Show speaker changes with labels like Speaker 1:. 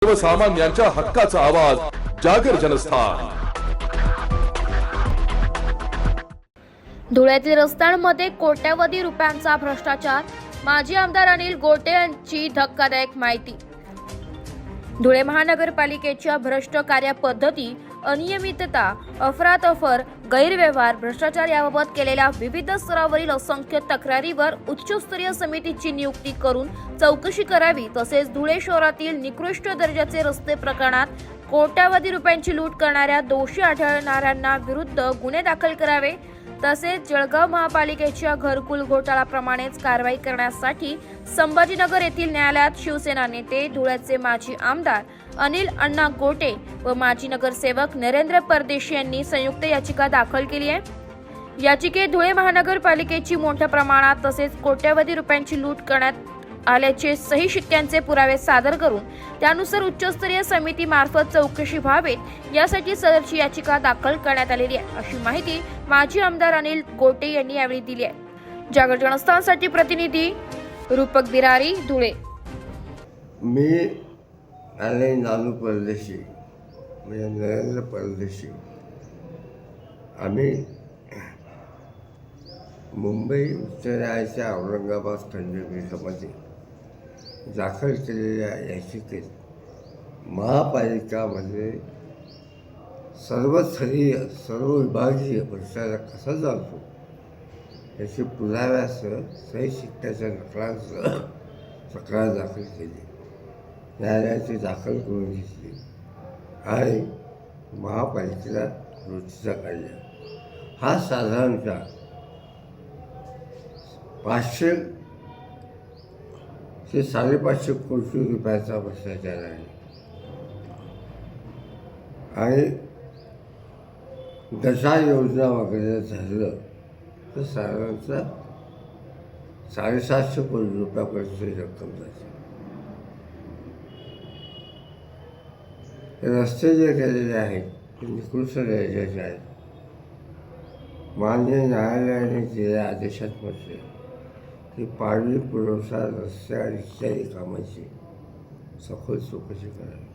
Speaker 1: सर्वसामान्यांच्या हक्काचा आवाज जागर जनस्थान।
Speaker 2: धुळ्यातील रस्त्यांमध्ये कोट्यवधी रुपयांचा भ्रष्टाचार, माजी आमदार अनिल गोटे यांची धक्कादायक माहिती। धुळे महानगरपालिकेच्या भ्रष्ट कार्यपद्धती, अनियमितता, अफरातफर, गैरव्यवहार, भ्रष्टाचार याबाबत केलेल्या विविध स्तरावरील असंख्य तक्रारीवर उच्चस्तरीय समितीची नियुक्ती करून चौकशी करावी, तसेच धुळे शहरातील निकृष्ट दर्जाचे रस्ते प्रकरणात कोट्यवधी रुपयांची लूट करणाऱ्या दोषी आढळणाऱ्यांना विरुद्ध गुन्हे दाखल करावे, तसेच जळगाव महापालिकेच्या घरकुल घोटाळ्याप्रमाणेच कारवाई करण्यासाठी संभाजीनगर येथील न्यायालयात शिवसेना नेते, धुळ्याचे माजी आमदार अनिल अण्णा गोटे व माजी नगरसेवक नरेंद्र परदेशी यांनी संयुक्त याचिका दाखल केली आहे। याचिकेत धुळे महानगरपालिकेची मोठ्या प्रमाणात तसेच कोट्यवधी रुपयांची लूट करण्यात आल्याचे सही शिक्क्यांचे पुरावे सादर करून त्यानुसार उच्चस्तरीय समितीमार्फत चौकशी व्हावेत यासाठी सदरची याचिका दाखल करण्यात आलेली आहे, अशी माहिती माजी आमदार अनिल गोटे यांनी यावेळी दिली आहे। जागर जनस्थानसाठी प्रतिनिधी रूपक बिरारी, धुळे।
Speaker 3: मी आणि नानू परदेशी म्हणजे नरेंद्र परदेशी आम्ही मुंबई उच्च न्यायालयाच्या औरंगाबाद खंडपीठामध्ये दाखल केलेल्या याचिकेत महापालिकामध्ये सर्वस्तरीय सर्व विभागीय भ्रष्टाचार कसा चालतो याची पुराव्यासह सही शिक्क्याच्या नकलांसह तक्रार दाखल केली, न्यायालयाची दाखल करून घेतली आणि महापालिकेला नोटिसा काढल्या। हा साधारणतः 500 ते 550 कोटी रुपयाचा भ्रष्टाचार आहे आणि दशा योजना वगैरे झालं तर साधारणतः 750 कोटी रुपयापर्यंत रक्कम जाते। रस्ते जे केलेले आहेत ते निकृष्ट दर्जाचे आहेत। माननीय न्यायालयाने दिलेल्या आदेशात म्हटले की पाणी पुरवठा, रस्ते आणि इत्यादी कामाची सखोल चौकशी करावी।